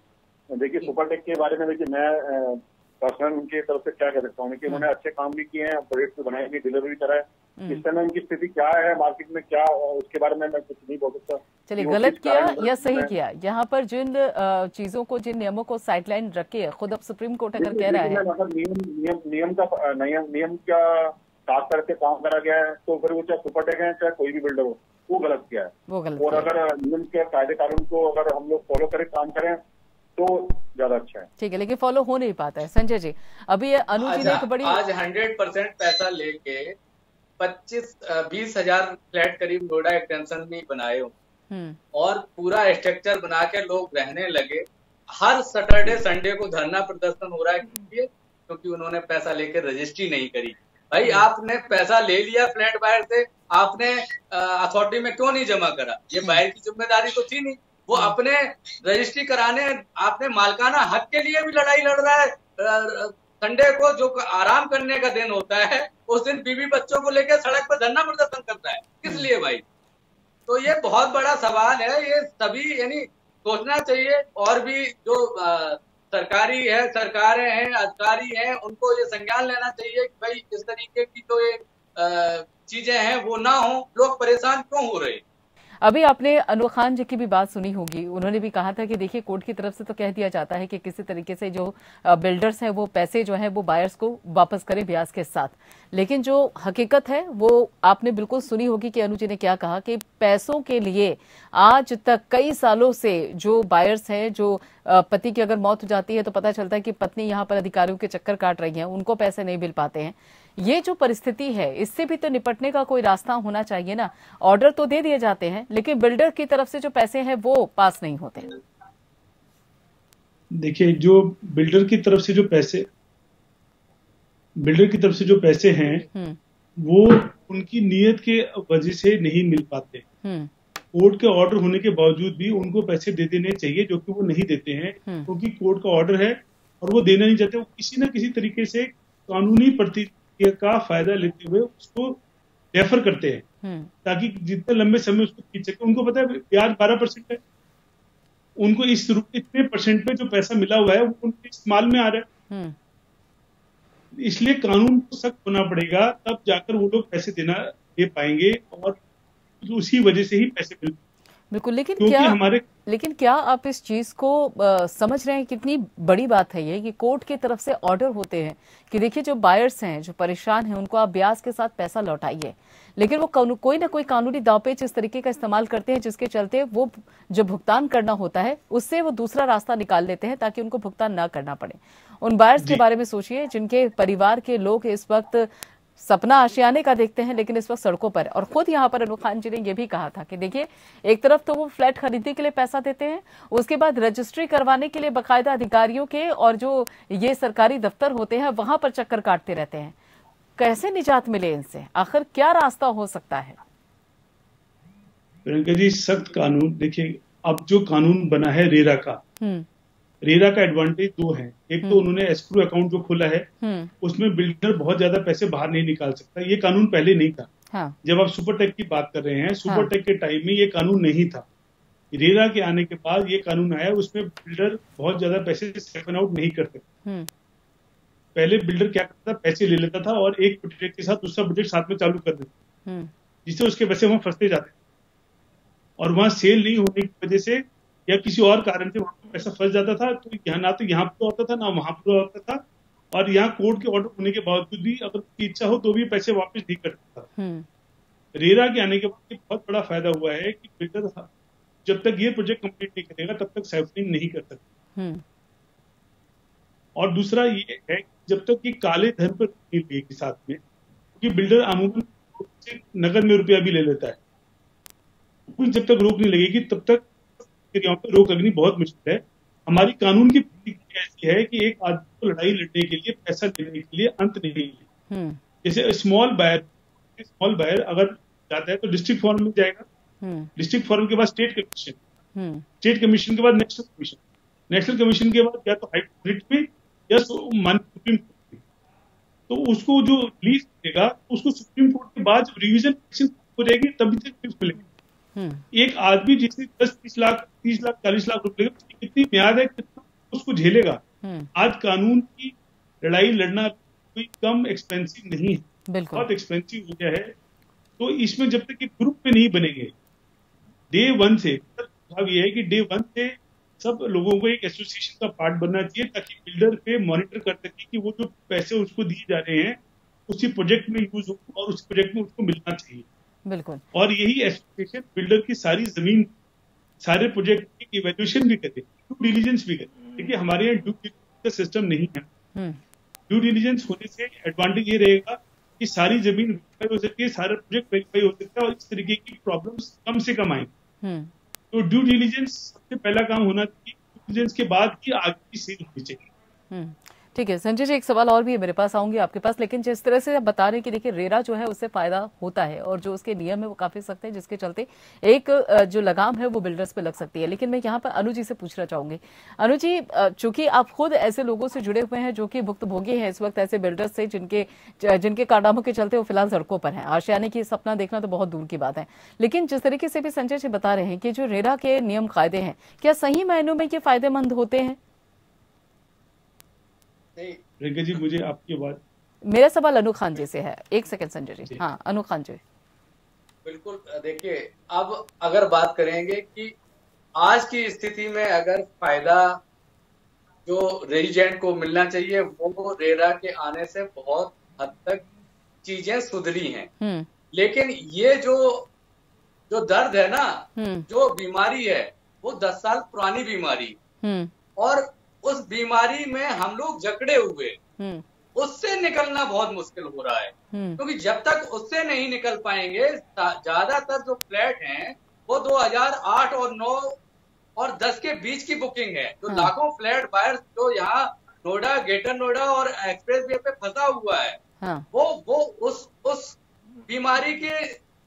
देखिए सुपरटेक के बारे में देखिए मैं पर्सनल उनकी तरफ से क्या कह सकता हूँ कि उन्होंने अच्छे काम भी किए हैं, प्रोजेक्ट बनाए भी, डिलीवरी करा है। इस समय उनकी स्थिति क्या है मार्केट में, क्या उसके बारे में मैं कुछ नहीं बोल सकता। चलिए गलत किया या सही किया, यहाँ पर जिन चीजों को, जिन नियमों को साइडलाइन रखे खुद अब सुप्रीम कोर्ट अगर कह रहा है नियम का साथ करके काम करा गया है, तो फिर वो चाहे सुपरटेक है चाहे कोई भी बिल्डर हो, वो गलत किया है। वो गलत और अगर नियम के कायदे कानून को अगर हम लोग फॉलो करें, काम करें तो ज्यादा अच्छा है। ठीक है, लेकिन फॉलो हो नहीं पाता है। संजय जी, अभी ये अनुजी ने एक बड़ी आज 100% पैसा लेके 20 हजार फ्लैट करीब नोएडा एक्सटेंशन में बनाए हो। और पूरा स्ट्रक्चर बना के लोग रहने लगे। हर सैटरडे संडे को धरना प्रदर्शन हो रहा है क्योंकि उन्होंने पैसा लेकर रजिस्ट्री नहीं करी। भाई आपने पैसा ले लिया फ्लैट बायर से, आपने अथॉरिटी में क्यों नहीं जमा करा? ये बायर की जिम्मेदारी तो थी नहीं। वो अपने रजिस्ट्री कराने, आपने मालकाना हक के लिए भी लड़ाई लड़ रहा है। संडे को जो आराम करने का दिन होता है उस दिन बीवी बच्चों को लेकर सड़क पर धरना प्रदर्शन करता है, किस लिए भाई? तो ये बहुत बड़ा सवाल है। ये सभी यानी सोचना चाहिए, और भी जो सरकारें हैं, अधिकारी हैं, उनको ये संज्ञान लेना चाहिए कि भाई इस तरीके की जो ये चीजें हैं वो ना हो। लोग परेशान क्यों हो रहे हैं? अभी आपने अनवर खान जी की भी बात सुनी होगी, उन्होंने भी कहा था कि देखिए कोर्ट की तरफ से तो कह दिया जाता है कि किसी तरीके से जो बिल्डर्स हैं वो पैसे जो है वो बायर्स को वापस करें ब्याज के साथ, लेकिन जो हकीकत है वो आपने बिल्कुल सुनी होगी कि अनु जी ने क्या कहा कि पैसों के लिए आज तक कई सालों से जो बायर्स हैं, जो पति की अगर मौत हो जाती है तो पता चलता है कि पत्नी यहाँ पर अधिकारियों के चक्कर काट रही है, उनको पैसे नहीं मिल पाते हैं। ये जो परिस्थिति है इससे भी तो निपटने का कोई रास्ता होना चाहिए ना। ऑर्डर तो दे दिए जाते हैं लेकिन बिल्डर की तरफ से जो पैसे हैं वो पास नहीं होते। देखिए, जो बिल्डर की तरफ से जो पैसे हैं वो उनकी नीयत के वजह से नहीं मिल पाते। कोर्ट के ऑर्डर होने के बावजूद भी उनको पैसे दे देने चाहिए, जो कि वो नहीं देते हैं क्योंकि कोर्ट का ऑर्डर है और वो देना नहीं चाहते। वो किसी न किसी तरीके से कानूनी प्रतिक्रिया का फायदा लेते हुए उसको रेफर करते हैं ताकि जितने लंबे समय उसको खींच सके। उनको पता है ब्याज 12% है, उनको इतने परसेंट पे जो पैसा मिला हुआ है वो उनके इस्तेमाल में आ रहा है। इसलिए कानून को सख्त होना पड़ेगा, तब जाकर वो लोग पैसे दे पाएंगे और उसी वजह से ही पैसे मिल। बिल्कुल, लेकिन क्या आप इस चीज को समझ रहे हैं कितनी बड़ी बात है ये कि कोर्ट की तरफ से ऑर्डर होते हैं कि देखिए जो बायर्स हैं, जो परेशान हैं, उनको आप ब्याज के साथ पैसा लौटाइए, लेकिन वो कोई ना कोई कानूनी दांवपेच इस तरीके का इस्तेमाल करते हैं जिसके चलते वो जो भुगतान करना होता है उससे वो दूसरा रास्ता निकाल लेते हैं ताकि उनको भुगतान ना करना पड़े। उन बायर्स के बारे में सोचिए जिनके परिवार के लोग इस वक्त सपना आशियाने का देखते हैं लेकिन इस वक्त सड़कों पर। और खुद यहाँ पर अनवर खान जी ने यह भी कहा था कि देखिए एक तरफ तो वो फ्लैट खरीदने के लिए पैसा देते हैं, उसके बाद रजिस्ट्री करवाने के लिए बाकायदा अधिकारियों के और जो ये सरकारी दफ्तर होते हैं वहां पर चक्कर काटते रहते हैं। कैसे निजात मिले इनसे? आखिर क्या रास्ता हो सकता है? प्रियंका जी, सख्त कानून। देखिए अब जो कानून बना है रेरा का एडवांटेज दो है। एक तो उन्होंने एस्क्रो अकाउंट जो खोला है उसमें बिल्डर बहुत ज्यादा पैसे बाहर नहीं निकाल सकता। ये कानून पहले नहीं था। जब आप सुपरटेक की बात कर रहे हैं, सुपरटेक के टाइम में ये कानून नहीं था। रेरा के आने के बाद ये कानून आया, उसमें बिल्डर बहुत ज्यादा पैसे सेवन आउट नहीं करते। पहले बिल्डर क्या करता था, पैसे ले लेता था और एक प्रोजेक्ट के साथ दूसरा प्रोजेक्ट साथ में चालू कर देता, जिससे उसके पैसे वहां फंसते जाते और वहां सेल नहीं होने की वजह से या किसी और कारण से वहां पैसा फंस जाता था। तो यहाँ ना तो यहाँ पूरा होता था ना वहां पूरा होता था, और यहाँ कोर्ट के ऑर्डर होने के बावजूद भी अगर उसकी इच्छा हो तो भी पैसे वापस नहीं कर सकता। रेरा के आने के बाद बहुत बड़ा फायदा हुआ है कि बिल्डर जब तक ये प्रोजेक्ट कंप्लीट नहीं करेगा तब तक साइफरिंग नहीं कर सकता। और दूसरा ये है जब तक ये काले धन पर नहीं लेगी साथ में, क्योंकि बिल्डर अमूमन नगद में रुपया भी ले लेता है, जब तक रोक नहीं लगेगी तब तक यहाँ पे रोक लगनी बहुत मुश्किल है। हमारी कानून की ऐसी है कि एक आदमी को लड़ाई लड़ने के लिए, पैसा देने के लिए अंत नहीं है। जैसे स्मॉल बायर अगर जाता है तो डिस्ट्रिक्ट फॉरम में जाएगा, डिस्ट्रिक्ट फॉरम के बाद स्टेट कमीशन, स्टेट कमीशन के बाद नेशनल कमीशन, नेशनल कमीशन के बाद या तो हाई कोर्ट में या सुप्रीम कोर्ट में। तो उसको जो लीज देगा उसको सुप्रीम कोर्ट के बाद रिविजन हो जाएगी तभी तक मिलेगी। एक आदमी जिसने 10, 20 लाख, 30 लाख, 40 लाख रुपए कितनी म्याद है, कितना उसको झेलेगा। आज कानून की लड़ाई लड़ना कोई कम एक्सपेंसिव नहीं है, बहुत एक्सपेंसिव हो गया है। तो इसमें जब तक ग्रुप में नहीं बनेंगे डे वन से, भाव ये है कि डे वन से सब लोगों को एक एसोसिएशन का पार्ट बनना चाहिए ताकि बिल्डर पे मॉनिटर कर सके कि वो जो पैसे उसको दिए जा रहे हैं उसी प्रोजेक्ट में यूज हो और उस प्रोजेक्ट में उसको मिलना चाहिए। बिल्कुल। और यही एसोसिएशन बिल्डर की सारी जमीन, सारे प्रोजेक्ट की इवैल्यूएशन भी करे, ड्यू डिलिजेंस भी करे। देखिए हमारे यहाँ ड्यू डिलिजेंस का सिस्टम नहीं है। ड्यू डिलिजेंस होने से एडवांटेज ये रहेगा कि सारी जमीन वेरीफाई हो सकती है, सारा प्रोजेक्ट वेरीफाई हो सकता है और इस तरीके की प्रॉब्लम्स कम से कम आएंगे। तो ड्यू डिलीजेंस सबसे पहला काम होना चाहिए, ड्यू डिलीजेंस के बाद ही आगे की सेल होनी चाहिए। ठीक है संजय जी, एक सवाल और भी है मेरे पास, आऊंगी आपके पास, लेकिन जिस तरह से आप बता रहे हैं कि देखिए रेरा जो है उससे फायदा होता है और जो उसके नियम है वो काफी सख्त है, जिसके चलते एक जो लगाम है वो बिल्डर्स पे लग सकती है। लेकिन मैं यहाँ पर अनु जी से पूछना चाहूंगी। अनु जी, चूंकि आप खुद ऐसे लोगों से जुड़े हुए हैं जो कि भुक्तभोगी हैं इस वक्त ऐसे बिल्डर्स से जिनके कारनामों के चलते वो फिलहाल सड़कों पर हैं, आशियाने की सपना देखना तो बहुत दूर की बात है। लेकिन जिस तरीके से भी संजय जी बता रहे हैं कि जो रेरा के नियम कायदे हैं, क्या सही मायनों में ये फायदेमंद होते हैं? प्रियंका जी, मुझे आपकी बात, मेरा सवाल अनु खान जी से है। एक सेकंड संजय जी। हाँ अनु खान जी। बिल्कुल, देखिए अब अगर बात करेंगे कि आज की स्थिति में अगर फायदा जो रेजिडेंट को मिलना चाहिए वो रेरा के आने से बहुत हद तक चीजें सुधरी हैं। लेकिन ये जो दर्द है ना, जो बीमारी है वो 10 साल पुरानी बीमारी, और उस बीमारी में हम लोग जकड़े हुए, उससे निकलना बहुत मुश्किल हो रहा है। क्योंकि जब तक उससे नहीं निकल पाएंगे, ज्यादातर जो फ्लैट हैं वो 2008 और 9 और 10 के बीच की बुकिंग है। जो लाखों फ्लैट बायर्स जो यहाँ नोएडा, ग्रेटर नोएडा और एक्सप्रेस वे पे फंसा हुआ है, वो उस बीमारी के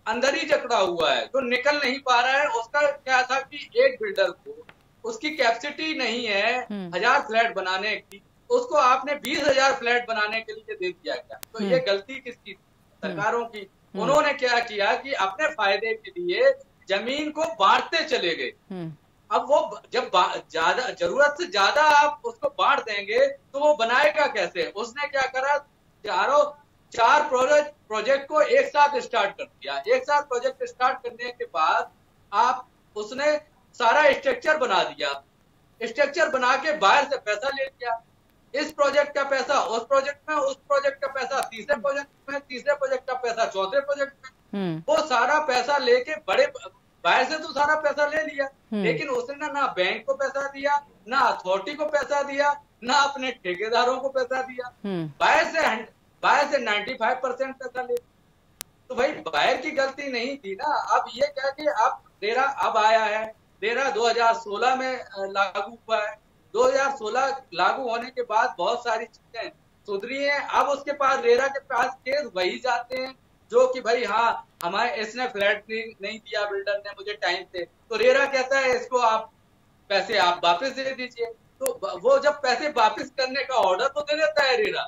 अंदर ही जकड़ा हुआ है, जो निकल नहीं पा रहा है। उसका क्या था कि एक बिल्डर को उसकी कैपेसिटी नहीं है 1000 फ्लैट बनाने की, उसको आपने 20,000 फ्लैट बनाने के लिए दे दिया गया। तो ये गलती किसकी? सरकारों की। उन्होंने क्या किया कि अपने फायदे के लिए जमीन को बांटते चले गए। अब वो जब ज्यादा जरूरत से ज्यादा आप उसको बांट देंगे तो वो बनाएगा कैसे? उसने क्या करा, चार प्रोजेक्ट को एक साथ स्टार्ट कर दिया। एक साथ प्रोजेक्ट स्टार्ट करने के बाद उसने सारा स्ट्रक्चर बना दिया। स्ट्रक्चर बना के बाहर से पैसा ले लिया। इस प्रोजेक्ट का पैसा उस प्रोजेक्ट में, उस प्रोजेक्ट का पैसा तीसरे प्रोजेक्ट में, तीसरे प्रोजेक्ट का पैसा चौथे प्रोजेक्ट में। वो सारा पैसा लेके बाहर से तो सारा पैसा ले लिया, लेकिन उसने ना बैंक को पैसा दिया, ना अथॉरिटी को पैसा दिया, ना अपने ठेकेदारों को पैसा दिया। बाहर से 95% पैसा ले। तो भाई बाहर की गलती नहीं थी ना। अब ये क्या कि अब रेरा अब आया है, रेरा 2016 में लागू हुआ है। 2016 लागू होने के बाद बहुत सारी चीजें सुधरी हैं। अब उसके पास रेरा के पास केस वही जाते हैं जो कि भाई हाँ हमारे इसने फ्लैट नहीं दिया बिल्डर ने मुझे टाइम से, तो रेरा कहता है इसको आप पैसे आप वापस दे दीजिए। तो वो जब पैसे वापस करने का ऑर्डर तो दे देता है रेरा,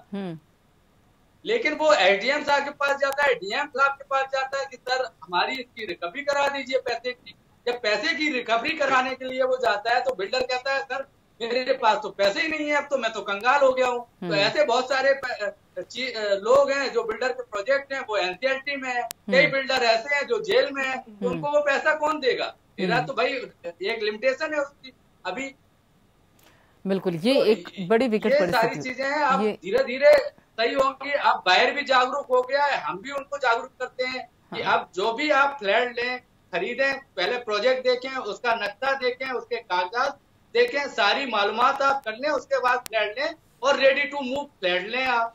लेकिन वो एडीएम साहब के पास जाता है, डीएम साहब के पास जाता है कि सर हमारी इसकी रिकवरी करा दीजिए पैसे की। जब पैसे की रिकवरी कराने के लिए वो जाता है तो बिल्डर कहता है सर मेरे पास तो पैसे ही नहीं है, अब तो मैं तो कंगाल हो गया हूँ। तो ऐसे बहुत सारे लोग हैं जो बिल्डर के प्रोजेक्ट हैं वो एनसीएलटी में है। कई बिल्डर ऐसे हैं जो जेल में है, तो उनको वो पैसा कौन देगा? मेरा तो भाई एक लिमिटेशन है उसकी अभी। बिल्कुल, ये तो एक बड़ी विकट परिस्थिति। सारी चीजें हैं, अब धीरे धीरे सही होंगी। अब बायर भी जागरूक हो गया है, हम भी उनको जागरूक करते हैं कि अब जो भी आप फ्लैट लें, खरीदें, पहले प्रोजेक्ट देखें, उसका नक्शा देखें, उसके कागजात देखें, सारी मालूमात आप कर लें, उसके बाद फ्लैट लें और रेडी टू मूव फ्लैट लें आप।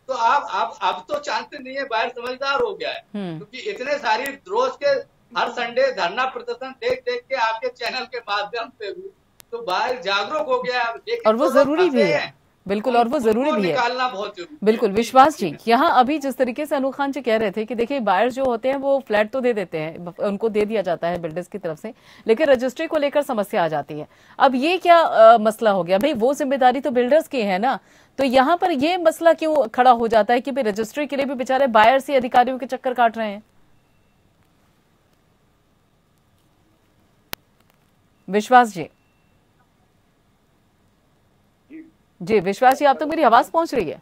तो आप अब तो चांसेस नहीं है, बायर समझदार हो गया है, क्योंकि इतने सारी रोज के हर संडे धरना प्रदर्शन देख के आपके चैनल के माध्यम से भी तो बायर जागरूक हो गया है। और वो जरूरी भी है, बिल्कुल, और वो जरूरी भी है, बहुत जरूरी। बिल्कुल। विश्वास जी, यहाँ अभी जिस तरीके से अनु खान जी कह रहे थे कि देखिए बायर जो होते हैं वो फ्लैट तो दे देते हैं, उनको दे दिया जाता है बिल्डर्स की तरफ से, लेकिन रजिस्ट्री को लेकर समस्या आ जाती है। अब ये क्या मसला हो गया? भाई वो जिम्मेदारी तो बिल्डर्स की है ना, तो यहाँ पर ये मसला क्यों खड़ा हो जाता है कि भाई रजिस्ट्री के लिए भी बेचारे बायर्स ही अधिकारियों के चक्कर काट रहे हैं? विश्वास जी, जी विश्वास जी, आप तक मेरी आवाज पहुंच रही है?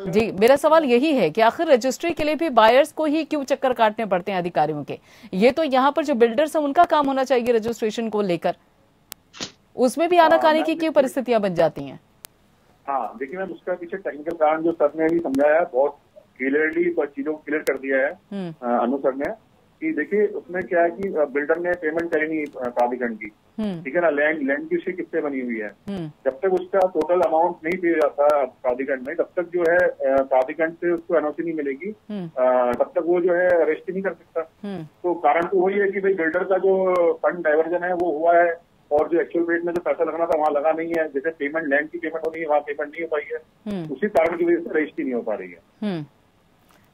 जी, मेरा सवाल यही है कि आखिर रजिस्ट्री के लिए भी बायर्स को ही क्यों चक्कर काटने पड़ते हैं अधिकारियों के? ये तो यहाँ पर जो बिल्डर्स हैं उनका काम होना चाहिए रजिस्ट्रेशन को लेकर, उसमें भी आनाकानी की क्यों परिस्थितियां बन जाती हैं? हाँ देखिए मैम, उसका पीछे टेक्निकल कारण जो सर ने भी समझाया है, बहुत क्लियरली चीजों को क्लियर कर दिया है अनु सर ने। कि देखिए उसमें क्या है कि बिल्डर ने पेमेंट करी नहीं प्राधिकरण की, ठीक है ना, लैंड की उसकी किस्तें बनी हुई है। जब तक उसका टोटल अमाउंट नहीं दिया जाता प्राधिकरण में, तब तक जो है प्राधिकरण से उसको एनओसी नहीं मिलेगी, तब तक वो जो है रजिस्ट्री नहीं कर सकता। तो कारण तो वही है कि भाई बिल्डर का जो फंड डाइवर्जन है वो हुआ है, और जो एक्चुअल रेट में जो पैसा लगना था वहाँ लगा नहीं है। जैसे पेमेंट लैंड की पेमेंट होनी है वहाँ पेमेंट नहीं हो पाई है, उसी कारण की वजह से रजिस्ट्री नहीं हो पा रही है।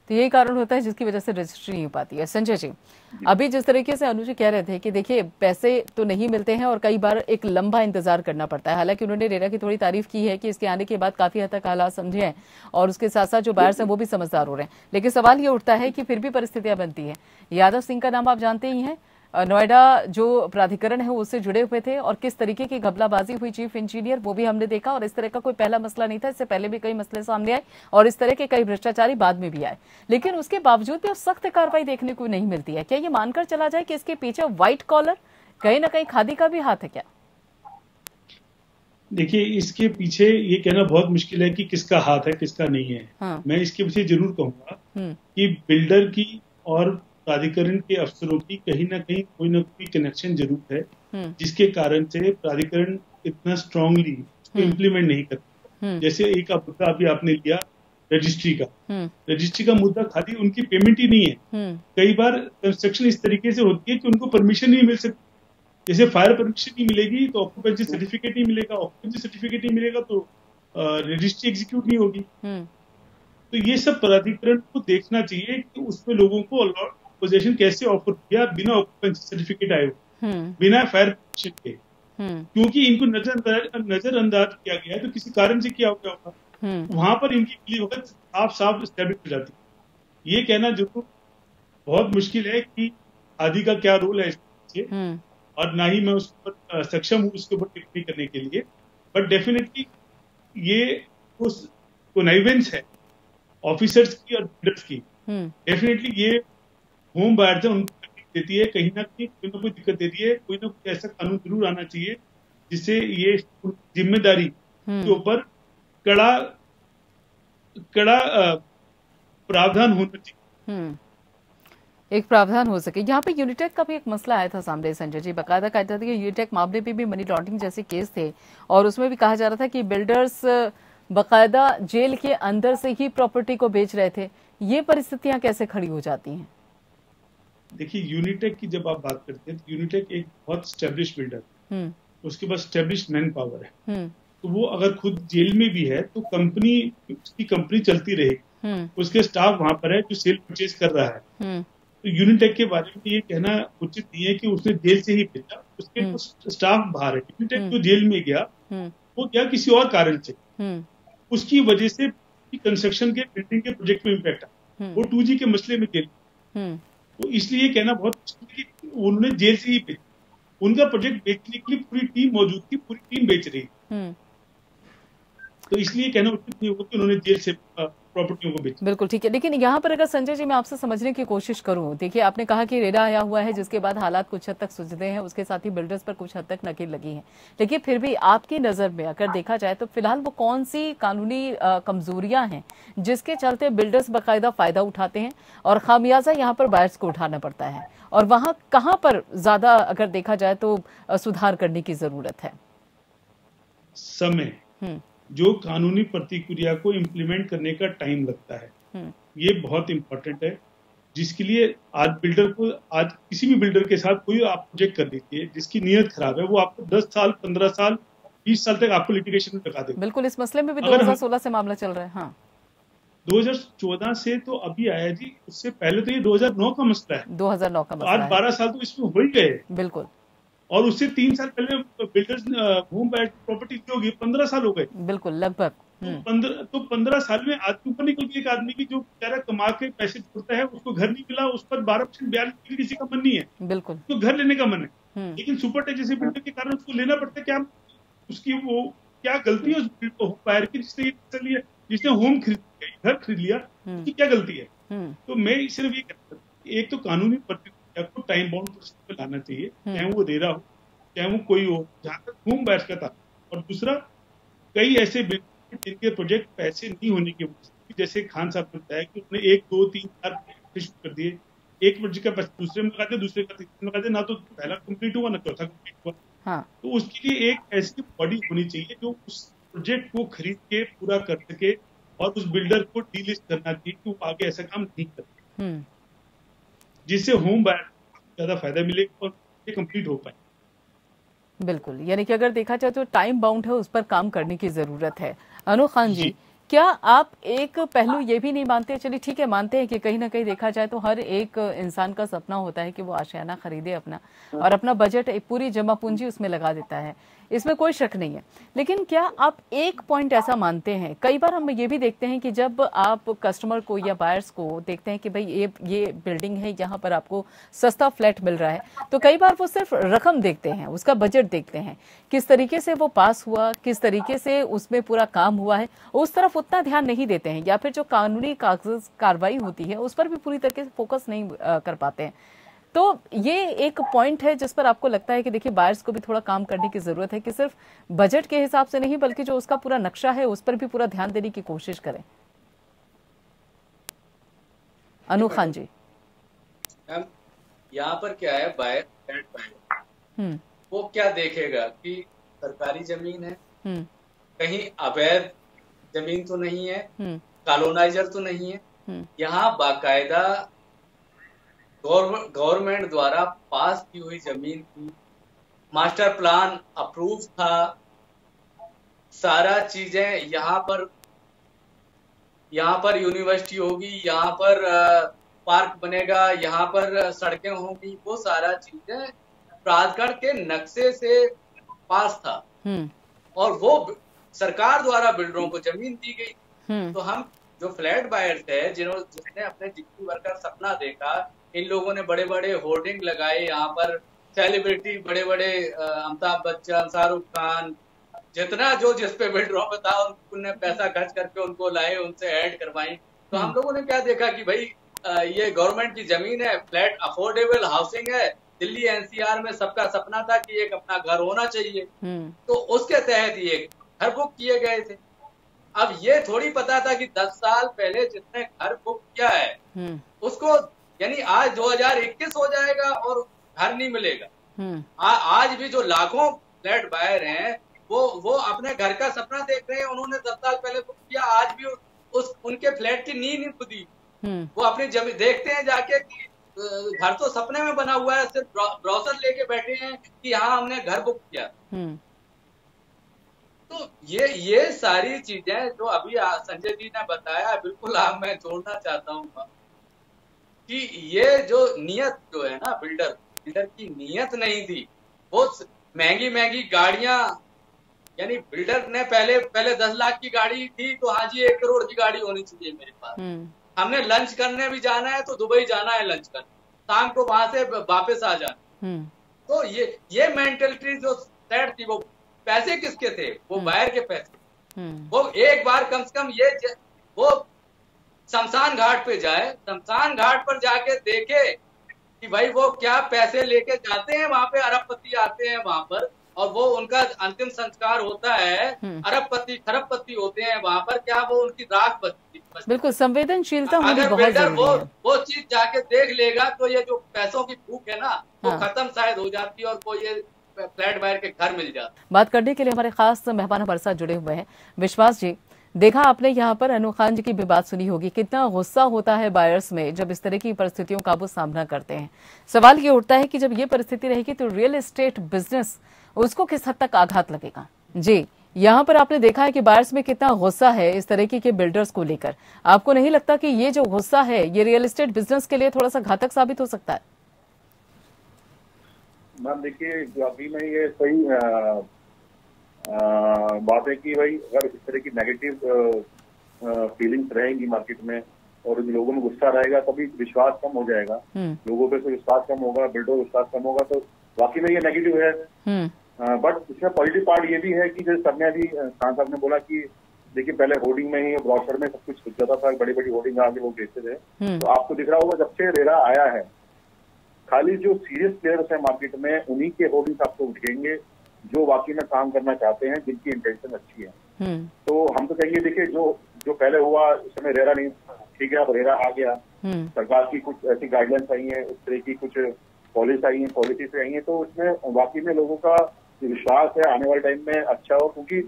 तो यही कारण होता है जिसकी वजह से रजिस्ट्री नहीं हो पाती है। संजय जी, अभी जिस तरीके से अनुज कह रहे थे कि देखिए पैसे तो नहीं मिलते हैं और कई बार एक लंबा इंतजार करना पड़ता है। हालांकि उन्होंने रेरा की थोड़ी तारीफ की है कि इसके आने के बाद काफी हद तक हालात समझे हैं और उसके साथ साथ जो बायर्स हैं वो भी समझदार हो रहे हैं। लेकिन सवाल ये उठता है कि फिर भी परिस्थितियां बनती हैं। यादव सिंह का नाम आप जानते ही हैं, नोएडा जो प्राधिकरण है उससे जुड़े हुए थे और किस तरीके की घपलाबाजी हुई चीफ इंजीनियर वो भी हमने देखा। और इस तरह का कोई पहला मसला नहीं था, इससे पहले भी कई मसले सामने आए और इस तरह के कई भ्रष्टाचारी बाद में भी आए, लेकिन उसके बावजूद भी सख्त कार्रवाई देखने को नहीं मिलती है। क्या ये मानकर चला जाए कि इसके पीछे व्हाइट कॉलर कहीं ना कहीं खादी का भी हाथ है क्या? देखिए, इसके पीछे ये कहना बहुत मुश्किल है कि किसका हाथ है किसका नहीं है। हाँ। मैं इसके पीछे जरूर कहूंगा कि बिल्डर की और प्राधिकरण के अफसरों की कहीं ना कोई कनेक्शन जरूर है, जिसके कारण से प्राधिकरण इतना स्ट्रांगली इसको इम्प्लीमेंट नहीं करता। जैसे एक मुद्दा अभी आपने लिया रजिस्ट्री का मुद्दा खाली उनकी पेमेंट ही नहीं है। कई बार कंस्ट्रक्शन इस तरीके से होती है कि उनको परमिशन नहीं मिल सकती। जैसे फायर परमिशन नहीं मिलेगी तो ऑक्यूपेंसी सर्टिफिकेट नहीं मिलेगा, ऑक्यूपेंसी सर्टिफिकेट नहीं मिलेगा तो रजिस्ट्री एग्जीक्यूट नहीं होगी। तो ये सब प्राधिकरण को देखना चाहिए कि उसमें लोगों को पोजीशन कैसे ऑफर किया बिना ऑक्यूपेंसी सर्टिफिकेट आए, बिना फायर परमिशन के, क्योंकि इनको नजरअंदाज किया गया है। तो किसी कारण से किया गया होगा, वहां पर इनकी वक्त साफ स्टैब्लिश हो जाती है। ये कहना जरूर बहुत मुश्किल है कि आदि का क्या रोल है इसके, और ना ही मैं उस पर सक्षम हूँ उसके ऊपर टिप्पणी करने के लिए। बट डेफिनेटली ये उस कॉन्नाइवेंस है ऑफिसर्स की और बिल्डर्स की। डेफिनेटली ये होम बायर्स है उनको तकलीफ देती है, कहीं ना कहीं कोई ना कोई दिक्कत देती है। कोई ना कोई ऐसा कानून जरूर आना चाहिए जिससे ये जिम्मेदारी के ऊपर कड़ा प्रावधान होना चाहिए, एक प्रावधान हो सके। यहाँ पे यूनिटेक का भी एक मसला आया था सामने संजय जी, बकायदा कहा जाता है कि यूनिटेक मामले पे भी मनी लॉन्ड्रिंग जैसे केस थे और उसमें भी कहा जा रहा था कि बिल्डर्स बकायदा जेल के अंदर से ही प्रॉपर्टी को बेच रहे थे। ये परिस्थितियां कैसे खड़ी हो जाती हैं? देखिए, यूनिटेक की जब आप बात करते हैं तो यूनिटेक एक बहुत स्टैब्लिश बिल्डर, उसके पास स्टैब्लिश मैन पावर है। तो वो अगर खुद जेल में भी है तो उसकी कंपनी चलती रहेगी, उसके स्टाफ वहां पर है जो सेल परचेज कर रहा है। तो यूनिटेक के बारे में ये कहना उचित नहीं है कि उसने जेल से ही भेजा, उसके स्टाफ बाहर है। यूनिटेक जो जेल में गया वो गया किसी और कारण से, उसकी वजह से कंस्ट्रक्शन के बिल्डिंग के प्रोजेक्ट में इम्पैक्ट आया, वो 2G के मसले में जेल। तो इसलिए कहना बहुत मुश्किल है कि उन्होंने जेल से ही भेजा, उनका प्रोजेक्ट बेचने के लिए पूरी टीम मौजूद थी, पूरी टीम बेच रही। तो इसलिए कहना उचित नहीं होगा कि उन्होंने जेल से प्रॉपर्टियों को बेचा। बिल्कुल ठीक है, लेकिन यहाँ पर अगर संजय जी मैं आपसे समझने की कोशिश करूँ, देखिए आपने कहा कि रेरा आया हुआ है जिसके बाद हालात कुछ हद तक सुलझते हैं, उसके साथ ही बिल्डर्स पर कुछ हद तक नकेल लगी है, लेकिन फिर भी आपकी नजर में अगर देखा जाए तो फिलहाल वो कौन सी कानूनी कमजोरियां हैं जिसके चलते बिल्डर्स बाकायदा फायदा उठाते हैं और खामियाजा यहाँ पर बायर्स को उठाना पड़ता है, और वहाँ कहाँ पर ज्यादा अगर देखा जाए तो सुधार करने की जरूरत है? समय, जो कानूनी प्रतिक्रिया को इम्प्लीमेंट करने का टाइम लगता है, ये बहुत इंपॉर्टेंट है। जिसके लिए आज किसी भी बिल्डर के साथ कोई आप प्रोजेक्ट कर लीजिए जिसकी नीयत खराब है, वो आपको 10 साल 15 साल 20 साल तक आपको लिटिगेशन में लगा देगा। बिल्कुल, इस मसले में भी 2016 से मामला चल रहा है। हाँ, 2014 से तो अभी आया जी, उससे पहले तो ये 2009 का मसला है। 2009 का मसला आज 12 साल तो इसमें हो ही गए। बिल्कुल, और उससे 3 साल पहले बिल्डर्स होम बायर प्रॉपर्टी होगी, 15 साल हो गए। बिल्कुल, लगभग 15 साल में आदमी ऊपर निकल के एक आदमी की जो बेचारा कमा के पैसे जोड़ता है, उसको घर नहीं मिला, उस पर 12% ब्याज किसी का मन नहीं है, बिल्कुल तो घर लेने का मन है, लेकिन सुपरटेक जैसे बिल्डर के कारण उसको लेना पड़ता है। क्या उसकी वो क्या गलती है उस होम बायर की जिसने होम खरीद लिया, घर खरीद लिया, उसकी क्या गलती है? तो मैं सिर्फ ये कहता हूँ, एक तो कानूनी को टाइम बाउंड प्रोसेस में लाना चाहिए, चाहे वो रेरा हो चाहे वो कोई हो, जहां तक होम बायर्स का था। और दूसरा, कई ऐसे जिनके प्रोजेक्ट पैसे नहीं होने की वजह से, जैसे खान साहब ने बताया कि उन्होंने 1 2 3 4 शुरू कर दिए, एक प्रोजेक्ट का पैसा दूसरे में लगाते, दूसरे का तीसरे में लगाते, ना तो पहला कंप्लीट हुआ ना चौथा कंप्लीट हुआ। हाँ। तो उसके लिए एक ऐसी बॉडी होनी चाहिए जो उस प्रोजेक्ट को खरीद के पूरा कर सके और उस बिल्डर को डीलिस्ट करना चाहिए कि वो आगे ऐसा काम नहीं करे, जिससे होम बायर ज्यादा फायदा मिलेगा और ये कंप्लीट हो पाए। बिल्कुल, यानी कि अगर देखा जाए तो टाइम बाउंड है, उस पर काम करने की जरूरत है। अनु खान जी, क्या आप एक पहलू ये भी नहीं मानते, चलिए ठीक है मानते हैं कि कहीं ना कहीं देखा जाए तो हर एक इंसान का सपना होता है कि वो आशियाना खरीदे अपना, और अपना बजट एक पूरी जमा पूंजी उसमें लगा देता है, इसमें कोई शक नहीं है, लेकिन क्या आप एक पॉइंट ऐसा मानते हैं, कई बार हम ये भी देखते हैं कि जब आप कस्टमर को या बायर्स को देखते हैं कि भाई ये बिल्डिंग है, यहाँ पर आपको सस्ता फ्लैट मिल रहा है, तो कई बार वो सिर्फ रकम देखते हैं, उसका बजट देखते हैं, किस तरीके से वो पास हुआ, किस तरीके से उसमें पूरा काम हुआ है, उस तरफ उतना ध्यान नहीं देते हैं, या फिर जो कानूनी कार्रवाई होती है उस पर भी पूरी तरीके से फोकस नहीं कर पाते हैं। तो ये एक पॉइंट है जिस पर आपको लगता है कि देखिए बायर्स को भी थोड़ा काम करने की जरूरत है कि सिर्फ बजट के हिसाब से नहीं बल्कि जो उसका पूरा नक्शा है उस पर भी पूरा ध्यान देने की कोशिश करें। अनु खान जी, यहाँ पर क्या है, बायर वो क्या देखेगा कि सरकारी जमीन है, कहीं अवैध जमीन तो नहीं है, कॉलोनाइजर तो नहीं है, यहाँ बाकायदा गवर्नमेंट द्वारा पास की हुई जमीन की, मास्टर प्लान अप्रूव था, सारा चीजें यहाँ पर यूनिवर्सिटी होगी, यहाँ पर पार्क बनेगा, यहाँ पर सड़कें होंगी, वो सारा चीजें प्राधिकरण के नक्शे से पास था और वो सरकार द्वारा बिल्डरों को जमीन दी गई। तो हम जो फ्लैट बायर्स है जिसने अपने जिंदगी भर का सपना देखा, इन लोगों ने बड़े बड़े होर्डिंग लगाए, यहाँ पर सेलिब्रिटी बड़े बड़े अमिताभ बच्चन, शाहरुख खान, जितना जो जिस पे बिल्डरों पे था उन्होंने पैसा खर्च करके उनको लाए, उनसे ऐड करवाई। तो हम लोगों ने क्या देखा कि भाई ये गवर्नमेंट की जमीन है, फ्लैट अफोर्डेबल हाउसिंग है, दिल्ली एनसीआर में सबका सपना था कि एक अपना घर होना चाहिए, तो उसके तहत ये घर बुक किए गए थे। अब ये थोड़ी पता था कि 10 साल पहले जिसने घर बुक किया है उसको यानी आज 2021 हो जाएगा और घर नहीं मिलेगा। आज भी जो लाखों फ्लैट बायर हैं वो अपने घर का सपना देख रहे हैं, उन्होंने 10 साल पहले बुक किया, आज भी उनके फ्लैट की नींव नहीं खुदी, वो अपनी जमीन देखते हैं जाके कि घर तो सपने में बना हुआ है, सिर्फ ब्राउजर लेके बैठे हैं कि हाँ हमने घर बुक किया। तो ये सारी चीजें जो अभी संजय जी ने बताया, बिल्कुल मैं जोड़ना चाहता हूँ कि ये जो नियत जो है ना, बिल्डर की नियत नहीं थी, वो महंगी गाड़ियां, यानी बिल्डर ने पहले 10 लाख की गाड़ी थी तो हाँ जी 1 करोड़ की गाड़ी होनी चाहिए मेरे पास, हमने लंच करने भी जाना है तो दुबई जाना है लंच करने, शाम को वहां से वापस आ जाना। तो ये मेंटेलिटी जो सेट थी, वो पैसे किसके थे, वो बायर के पैसे। वो एक बार कम से कम वो शमशान घाट पे जाए, शमशान घाट पर जाके देखे कि भाई वो क्या पैसे लेके जाते हैं, वहां पे अरबपति आते हैं वहां पर, और वो उनका अंतिम संस्कार होता है, अरबपति खरबपति होते हैं वहां पर, क्या वो उनकी राख बचती। बिल्कुल, संवेदनशीलता होनी बहुत जरूरी है। वो चीज जाके देख लेगा तो ये जो पैसों की भूख है ना, वो खत्म शायद हो जाती है और कोई ये फ्लैट बायर के घर मिल जाता। बात करने के लिए हमारे खास मेहमान हमारे साथ जुड़े हुए हैं। विश्वास जी, देखा आपने यहाँ पर अनु खान जी की भी बात सुनी होगी, कितना गुस्सा होता है बायर्स में जब इस तरह की परिस्थितियों का वो सामना करते हैं। सवाल ये उठता है कि जब ये परिस्थिति रहेगी तो रियल एस्टेट बिजनेस उसको किस हद तक आघात लगेगा। जी, यहाँ पर आपने देखा है कि बायर्स में कितना गुस्सा है इस तरीके के बिल्डर्स को लेकर। आपको नहीं लगता कि ये जो गुस्सा है ये रियल एस्टेट बिजनेस के लिए थोड़ा सा घातक साबित हो सकता है? मैम देखिए, जो अभी में ये सही बात है कि भाई अगर इस तरह की नेगेटिव फीलिंग्स रहेंगी मार्केट में और लोगों में गुस्सा रहेगा तभी विश्वास कम हो जाएगा, लोगों पे से विश्वास कम होगा, बिल्डर विश्वास कम होगा, तो वाकई में ये नेगेटिव है। बट इसमें पॉजिटिव पार्ट ये भी है कि जैसे सबने अभी खान साहब ने बोला कि देखिए पहले होर्डिंग में ही ब्रोशर में सब कुछ छुप जाता था, बड़ी बड़ी होर्डिंग आगे लोग बेचते थे। तो आपको दिख रहा होगा जब से रेरा आया है, खाली जो सीरियस प्लेयर्स है मार्केट में उन्हीं के होर्डिंग्स आपको दिखेंगे जो वाकई में काम करना चाहते हैं, जिनकी इंटेंशन अच्छी है। तो हम तो कहेंगे देखिए जो पहले हुआ उस समय रेरा नहीं ठीक है अब रेरा आ गया, सरकार की कुछ ऐसी गाइडलाइंस आई है, उस तरह की कुछ पॉलिसीज आई है, तो उसमें वाकई में लोगों का विश्वास है आने वाले टाइम में अच्छा हो, क्योंकि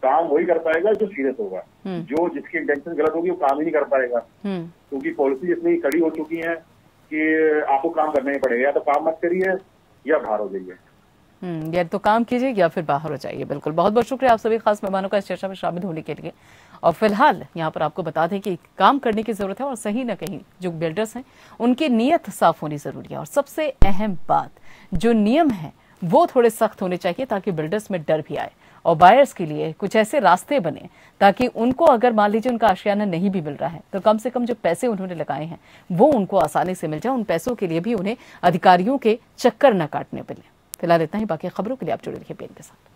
काम वही कर पाएगा जो सीरियस होगा। जो जिसकी इंटेंशन गलत होगी वो काम ही नहीं कर पाएगा, क्योंकि पॉलिसी इतनी कड़ी हो चुकी है कि आपको काम करना ही पड़ेगा, या तो काम मत करिए या बाहर हो जाइए। या तो काम कीजिए या फिर बाहर हो जाइए। बिल्कुल, बहुत बहुत शुक्रिया आप सभी खास मेहमानों का इस चर्चा में शामिल होने के लिए। और फिलहाल यहाँ पर आपको बता दें कि काम करने की जरूरत है और सही न कहीं जो बिल्डर्स हैं उनकी नीयत साफ होनी जरूरी है। और सबसे अहम बात, जो नियम है वो थोड़े सख्त होने चाहिए ताकि बिल्डर्स में डर भी आए और बायर्स के लिए कुछ ऐसे रास्ते बने ताकि उनको अगर मान लीजिए उनका आशियाना नहीं भी मिल रहा है तो कम से कम जो पैसे उन्होंने लगाए हैं वो उनको आसानी से मिल जाए, उन पैसों के लिए भी उन्हें अधिकारियों के चक्कर न काटने पड़े। फिलहाल इतना ही, बाकी खबरों के लिए आप जुड़े रहिए PN के साथ।